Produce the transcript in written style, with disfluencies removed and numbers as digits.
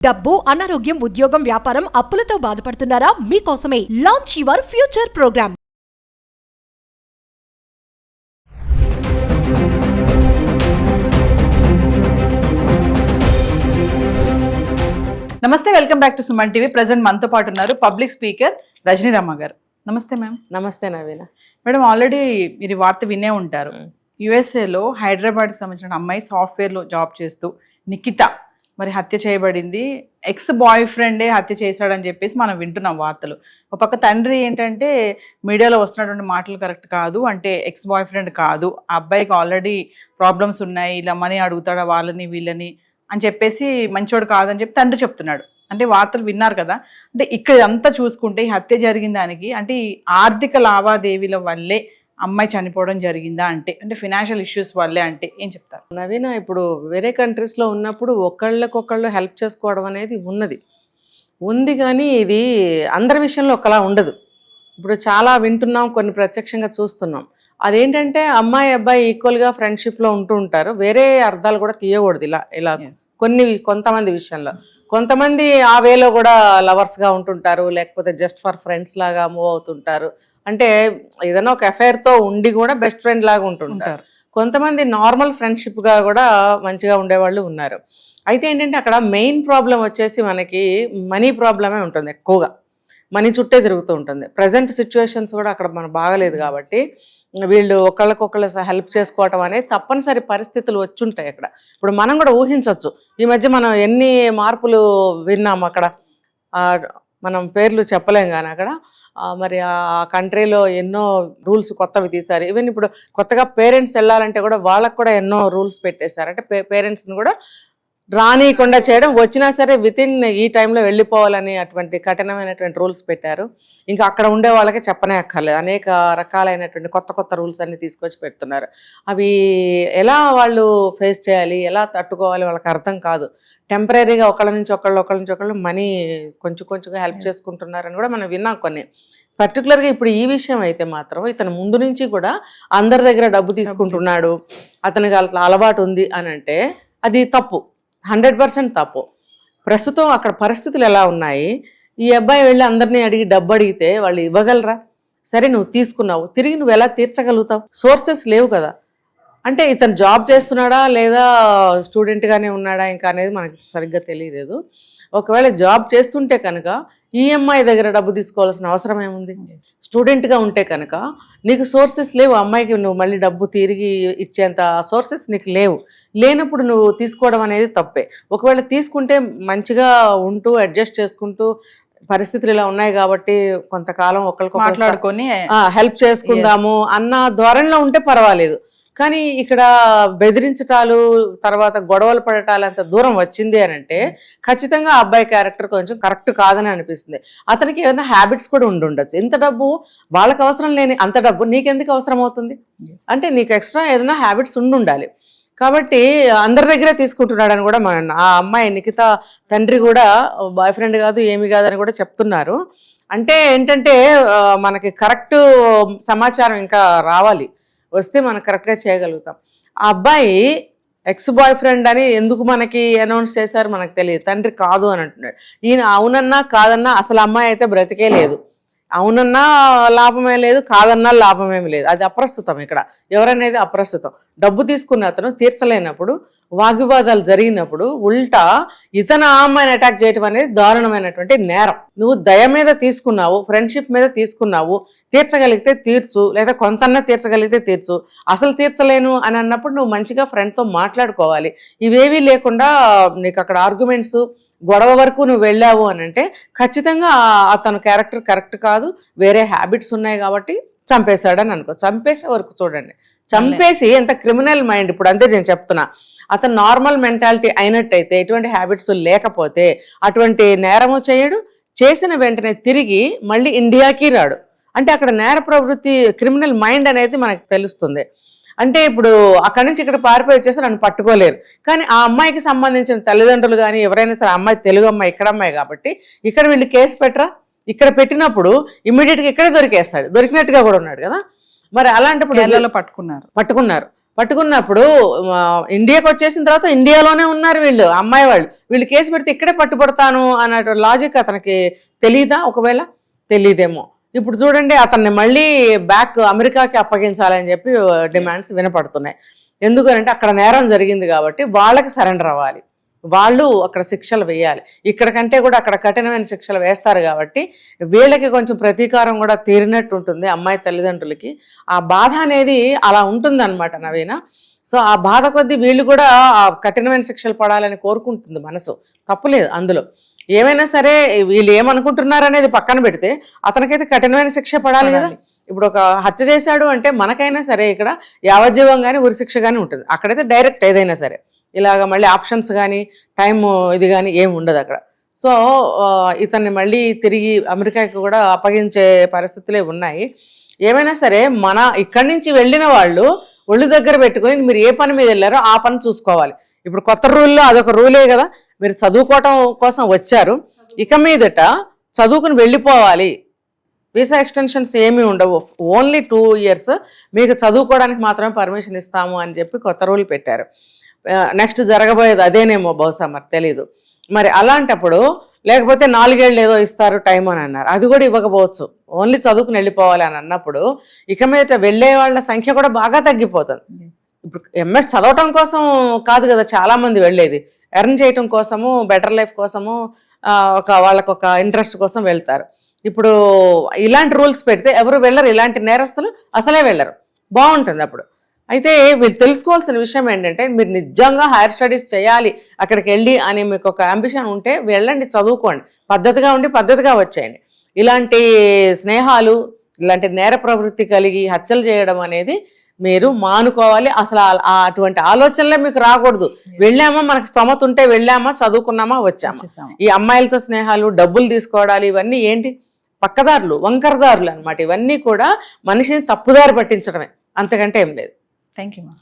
డబ్బు, అనారోగ్యం, ఉద్యోగం, వ్యాపారం, అప్పులతో బాధపడుతున్నారా? మీకోసమే లాంచ్ యువర్ ఫ్యూచర్ ప్రోగ్రామ్. నమస్తే, welcome back to Suman TV. Present మనతో పాటు ఉన్నారు పబ్లిక్ స్పీకర్ రజనీ రామ గారు. నమస్తే మ్యామ్. నమస్తే నవీన. మేడం, ఆల్రెడీ మీరు వార్త వినే ఉంటారు. యుఎస్ఏలో హైదరాబాద్కి సంబంధించిన అమ్మాయి సాఫ్ట్వేర్లో జాబ్ చేస్తూ నిఖిత మరి హత్య చేయబడింది. ఎక్స్ బాయ్ ఫ్రెండే హత్య చేశాడని చెప్పేసి మనం వింటున్నాం వార్తలు. ఒక పక్క తండ్రి ఏంటంటే మీడియాలో వస్తున్నటువంటి మాటలు కరెక్ట్ కాదు, అంటే ఎక్స్ బాయ్ ఫ్రెండ్ కాదు, ఆ అబ్బాయికి ఆల్రెడీ ప్రాబ్లమ్స్ ఉన్నాయి, ఇలా మనీ అడుగుతాడా వాళ్ళని వీళ్ళని అని చెప్పేసి మంచోడు కాదని చెప్పి తండ్రి చెప్తున్నాడు. అంటే వార్తలు విన్నారు కదా. అంటే ఇక్కడ అంతా చూసుకుంటే ఈ హత్య జరిగిన దానికి అంటే ఈ ఆర్థిక లావాదేవీల వల్లే అమ్మాయి చనిపోవడం జరిగిందా, అంటే ఫినాన్షియల్ ఇష్యూస్ వల్లే అంటే ఏం చెప్తారు? నవీన, ఇప్పుడు వేరే కంట్రీస్లో ఉన్నప్పుడు ఒకళ్ళకొకళ్ళు హెల్ప్ చేసుకోవడం అనేది ఉంది కానీ ఇది అందరి విషయంలో ఒకలా ఉండదు. ఇప్పుడు చాలా వింటున్నాం, కొన్ని ప్రత్యక్షంగా చూస్తున్నాం. అదేంటంటే అమ్మాయి అబ్బాయి ఈక్వల్గా ఫ్రెండ్షిప్లో ఉంటూ ఉంటారు. వేరే అర్థాలు కూడా తీయకూడదు ఇలా కొంతమంది విషయంలో. కొంతమంది ఆ వేలో కూడా లవర్స్గా ఉంటుంటారు, లేకపోతే జస్ట్ ఫర్ ఫ్రెండ్స్ లాగా మూవ్ అవుతుంటారు. అంటే ఏదైనా ఒక అఫైర్తో ఉండి కూడా బెస్ట్ ఫ్రెండ్ లాగా ఉంటుంటారు. కొంతమంది నార్మల్ ఫ్రెండ్షిప్గా కూడా మంచిగా ఉండేవాళ్ళు ఉన్నారు. అయితే ఏంటంటే అక్కడ మెయిన్ ప్రాబ్లం వచ్చేసి మనకి మనీ ప్రాబ్లమే ఉంటుంది. ఎక్కువగా మనీ చుట్టే తిరుగుతూ ఉంటుంది. ప్రజెంట్ సిచ్యువేషన్స్ కూడా అక్కడ మనకు బాగలేదు కాబట్టి వీళ్ళు ఒకళ్ళకొకళ్ళు హెల్ప్ చేసుకోవటం అనేది తప్పనిసరి పరిస్థితులు వచ్చుంటాయి అక్కడ. ఇప్పుడు మనం కూడా ఊహించవచ్చు, ఈ మధ్య మనం ఎన్ని మార్పులు విన్నాము అక్కడ. మనం పేర్లు చెప్పలేం కానీ అక్కడ మరి ఆ కంట్రీలో ఎన్నో రూల్స్ కొత్తవి తీశారు. ఈవెన్ ఇప్పుడు కొత్తగా పేరెంట్స్ వెళ్ళాలంటే కూడా వాళ్ళకు కూడా ఎన్నో రూల్స్ పెట్టేశారు. అంటే పేరెంట్స్ని కూడా రానియకుండా చేయడం, వచ్చినా సరే వితిన్ ఈ టైంలో వెళ్ళిపోవాలని అటువంటి కఠినమైనటువంటి రూల్స్ పెట్టారు. ఇంకా అక్కడ ఉండే వాళ్ళకి చెప్పనే అక్కర్లేదు, అనేక రకాలైనటువంటి కొత్త రూల్స్ అన్ని తీసుకొచ్చి పెడుతున్నారు. అవి ఎలా వాళ్ళు ఫేస్ చేయాలి, ఎలా తట్టుకోవాలి వాళ్ళకి అర్థం కాదు. టెంపరీగా ఒకళ్ళ నుంచి ఒకళ్ళు మనీ కొంచెంగా హెల్ప్ చేసుకుంటున్నారని కూడా మనం విన్నాం కొన్ని. పర్టికులర్గా ఇప్పుడు ఈ విషయం అయితే మాత్రం ఇతను ముందు నుంచి కూడా అందరి దగ్గర డబ్బు తీసుకుంటున్నాడు, అతనికి అట్లా అలవాటు ఉంది అని అంటే అది తప్పు, 100% తప్పు. ప్రస్తుతం అక్కడ పరిస్థితులు ఎలా ఉన్నాయి, ఈ అబ్బాయి వెళ్ళి అందరినీ అడిగి డబ్బు అడిగితే వాళ్ళు ఇవ్వగలరా? సరే నువ్వు తీసుకున్నావు, తిరిగి నువ్వు ఎలా తీర్చగలుగుతావు? సోర్సెస్ లేవు కదా. అంటే ఇతను జాబ్ చేస్తున్నాడా లేదా స్టూడెంట్గానే ఉన్నాడా ఇంకా అనేది మనకి సరిగ్గా తెలియలేదు. ఒకవేళ జాబ్ చేస్తుంటే కనుక ఈఎంఐ దగ్గర డబ్బు తీసుకోవాల్సిన అవసరం ఏముంది? స్టూడెంట్గా ఉంటే కనుక నీకు సోర్సెస్ లేవు, అమ్మాయికి నువ్వు మళ్ళీ డబ్బు తిరిగి ఇచ్చేంత సోర్సెస్ నీకు లేనప్పుడు నువ్వు తీసుకోవడం అనేది తప్పే. ఒకవేళ తీసుకుంటే మంచిగా ఉంటూ అడ్జస్ట్ చేసుకుంటూ పరిస్థితులు ఇలా ఉన్నాయి కాబట్టి కొంతకాలం ఒకరికొకరు మాట్లాడుకొని హెల్ప్ చేసుకుందాము అన్న ధోరణిలో ఉంటే పర్వాలేదు. కానీ ఇక్కడ బెదిరించటాలు, తర్వాత గొడవలు పడటాలు అంత దూరం వచ్చింది అని అంటే ఖచ్చితంగా ఆ అబ్బాయి క్యారెక్టర్ కొంచెం కరెక్ట్ కాదని అనిపిస్తుంది. అతనికి ఏదైనా హ్యాబిట్స్ కూడా ఉండొచ్చు. ఇంత డబ్బు వాళ్ళకి అవసరం లేని అంత డబ్బు నీకెందుకు అవసరం అవుతుంది అంటే నీకు ఎక్స్ట్రా ఏదైనా హ్యాబిట్స్ ఉండాలి. కాబట్టి అందరి దగ్గరే తీసుకుంటున్నాడని కూడా ఆ అమ్మాయి నిఖిత తండ్రి కూడా బాయ్ ఫ్రెండ్ కాదు ఏమి కాదని కూడా చెప్తున్నారు. అంటే ఏంటంటే మనకి కరెక్ట్ సమాచారం ఇంకా రావాలి, వస్తే మనం కరెక్ట్గా చేయగలుగుతాం. ఆ అబ్బాయి ఎక్స్ బాయ్ ఫ్రెండ్ అని ఎందుకు మనకి అనౌన్స్ చేశారు మనకు తెలియదు. తండ్రి కాదు అని అంటున్నాడు. ఈయన అవునన్నా కాదన్నా అసలు అమ్మాయి అయితే బ్రతికే లేదు. అవునన్నా లాభమే లేదు, కాదన్నా లాభమేమి లేదు. అది అప్రస్తుతం. ఇక్కడ ఎవరనేది అప్రస్తుతం. డబ్బు తీసుకున్న అతను తీర్చలేనప్పుడు, వాగ్వివాదాలు జరిగినప్పుడు ఉల్టా ఇతను ఆ అమ్మాయిని అటాక్ చేయటం అనేది దారుణమైనటువంటి నేరం. నువ్వు దయ మీద తీసుకున్నావు, ఫ్రెండ్షిప్ మీద తీసుకున్నావు, తీర్చగలిగితే తీర్చు, లేదా కొంతన్నా తీర్చగలిగితే తీర్చు. అసలు తీర్చలేను అని అన్నప్పుడు నువ్వు మంచిగా ఫ్రెండ్తో మాట్లాడుకోవాలి. ఇవేవీ లేకుండా నీకు అక్కడ ఆర్గ్యుమెంట్స్ గొడవ వరకు నువ్వు వెళ్ళావు అని అంటే ఖచ్చితంగా అతను క్యారెక్టర్ కరెక్ట్ కాదు, వేరే హ్యాబిట్స్ ఉన్నాయి కాబట్టి చంపేశాడని అనుకో. చంపేసే వరకు చూడండి, చంపేసి ఎంత క్రిమినల్ మైండ్. ఇప్పుడు అంతే నేను చెప్తున్నా, అతను నార్మల్ మెంటాలిటీ అయినట్టయితే, ఎటువంటి హ్యాబిట్స్ లేకపోతే అటువంటి నేరము చేయడు. చేసిన వెంటనే తిరిగి మళ్ళీ ఇండియాకి రాడు. అంటే అక్కడ నేర ప్రవృత్తి, క్రిమినల్ మైండ్ అనేది మనకు తెలుస్తుంది. అంటే ఇప్పుడు అక్కడి నుంచి ఇక్కడ పారిపోయి వచ్చేసి నన్ను పట్టుకోలేరు. కానీ ఆ అమ్మాయికి సంబంధించిన తల్లిదండ్రులు కానీ ఎవరైనా సరే, అమ్మాయి తెలుగు అమ్మాయి, ఇక్కడ అమ్మాయి కాబట్టి ఇక్కడ వీళ్ళు కేసు పెట్టరా? ఇక్కడ పెట్టినప్పుడు ఇమ్మీడియట్గా ఇక్కడే దొరికేస్తాడు. దొరికినట్టుగా కూడా ఉన్నాడు కదా. మరి అలాంటిప్పుడు పట్టుకున్నారు. పట్టుకున్నప్పుడు ఇండియాకి వచ్చేసిన తర్వాత ఇండియాలోనే ఉన్నారు వీళ్ళు, అమ్మాయి వాళ్ళు. వీళ్ళు కేసు పెడితే ఇక్కడే పట్టుబడతాను అన్న లాజిక్ అతనికి తెలీదా? ఒకవేళ తెలీదేమో. ఇప్పుడు చూడండి, అతన్ని మళ్ళీ బ్యాక్ అమెరికాకి అప్పగించాలని చెప్పి డిమాండ్స్ వినపడుతున్నాయి. ఎందుకంటే అక్కడ నేరం జరిగింది కాబట్టి వాళ్ళకి సరెండర్ అవ్వాలి, వాళ్ళు అక్కడ శిక్షలు వేయాలి. ఇక్కడ కంటే కూడా అక్కడ కఠినమైన శిక్షలు వేస్తారు కాబట్టి వీళ్ళకి కొంచెం ప్రతీకారం కూడా తీరినట్టు ఉంటుంది అమ్మాయి తల్లిదండ్రులకి. ఆ బాధ అనేది అలా ఉంటుంది అనమాట నవీన. సో ఆ బాధ కొద్దీ వీళ్ళు కూడా ఆ కఠినమైన శిక్షలు పడాలని కోరుకుంటుంది మనసు, తప్పులేదు అందులో. ఏమైనా సరే వీళ్ళు ఏమనుకుంటున్నారు అనేది పక్కన పెడితే అతనికైతే కఠినమైన శిక్ష పడాలి కదా. ఇప్పుడు ఒక హత్య చేశాడు అంటే మనకైనా సరే ఇక్కడ యావజ్జీవం కానీ ఉరిశిక్ష కానీ ఉంటుంది, అక్కడైతే డైరెక్ట్ ఏదైనా సరే. ఇలాగ మళ్ళీ ఆప్షన్స్ కానీ టైం ఇది కానీ ఏమి ఉండదు అక్కడ. సో ఇతన్ని మళ్ళీ తిరిగి అమెరికాకి కూడా అప్పగించే పరిస్థితులే ఉన్నాయి. ఏమైనా సరే మన ఇక్కడి నుంచి వెళ్ళిన వాళ్ళు ఒళ్ళు దగ్గర పెట్టుకొని మీరు ఏ పని మీద వెళ్ళారో ఆ పని చూసుకోవాలి. ఇప్పుడు కొత్త రూల్లో అదొక రూలే కదా, మీరు చదువుకోవటం కోసం వచ్చారు, ఇక మీదట చదువుకుని వెళ్ళిపోవాలి. వీసా ఎక్స్టెన్షన్స్ ఏమీ ఉండవు, ఓన్లీ 2 years మీకు చదువుకోవడానికి మాత్రమే పర్మిషన్ ఇస్తాము అని చెప్పి కొత్త రూల్ పెట్టారు. నెక్స్ట్ జరగబోయేది అదేనేమో బహుశా, మరి తెలీదు. మరి అలాంటప్పుడు లేకపోతే 4 ఏళ్ళు ఏదో ఇస్తారు టైం అని అన్నారు, అది కూడా ఇవ్వకపోవచ్చు, ఓన్లీ చదువుకుని వెళ్ళిపోవాలి అని అన్నప్పుడు ఇక మీద వెళ్ళే వాళ్ళ సంఖ్య కూడా బాగా తగ్గిపోతుంది. ఇప్పుడు ఎంఎస్ చదవటం కోసం కాదు కదా చాలా మంది వెళ్ళేది, ఎర్న్ చేయటం కోసము, బెటర్ లైఫ్ కోసము, వాళ్ళకు ఒక ఇంట్రెస్ట్ కోసం వెళ్తారు. ఇప్పుడు ఇలాంటి రూల్స్ పెడితే ఎవరు వెళ్ళరు, ఇలాంటి నేరస్తులు అసలే వెళ్ళరు, బాగుంటుంది అప్పుడు. అయితే వీళ్ళు తెలుసుకోవాల్సిన విషయం ఏంటంటే, మీరు నిజంగా హైయర్ స్టడీస్ చేయాలి అక్కడికి వెళ్ళి అని మీకు ఒక అంబిషన్ ఉంటే వెళ్ళండి, చదువుకోండి, పద్ధతిగా ఉండి పద్ధతిగా వచ్చేయండి. ఇలాంటి స్నేహాలు, ఇలాంటి నేర ప్రవృత్తి కలిగి హత్యలు చేయడం అనేది మీరు మానుకోవాలి. అసలు అటువంటి ఆలోచనలే మీకు రాకూడదు. వెళ్ళామా, మనకు స్తోమత ఉంటే వెళ్ళామా, చదువుకున్నామా, వచ్చామా. ఈ అమ్మాయిలతో స్నేహాలు, డబ్బులు తీసుకోవడాలు, ఇవన్నీ ఏంటి పక్కదారులు, వంకరదారులు అనమాట. ఇవన్నీ కూడా మనిషిని తప్పుదారి పట్టించడమే, అంతకంటే ఏం లేదు. థ్యాంక్ యూ మా.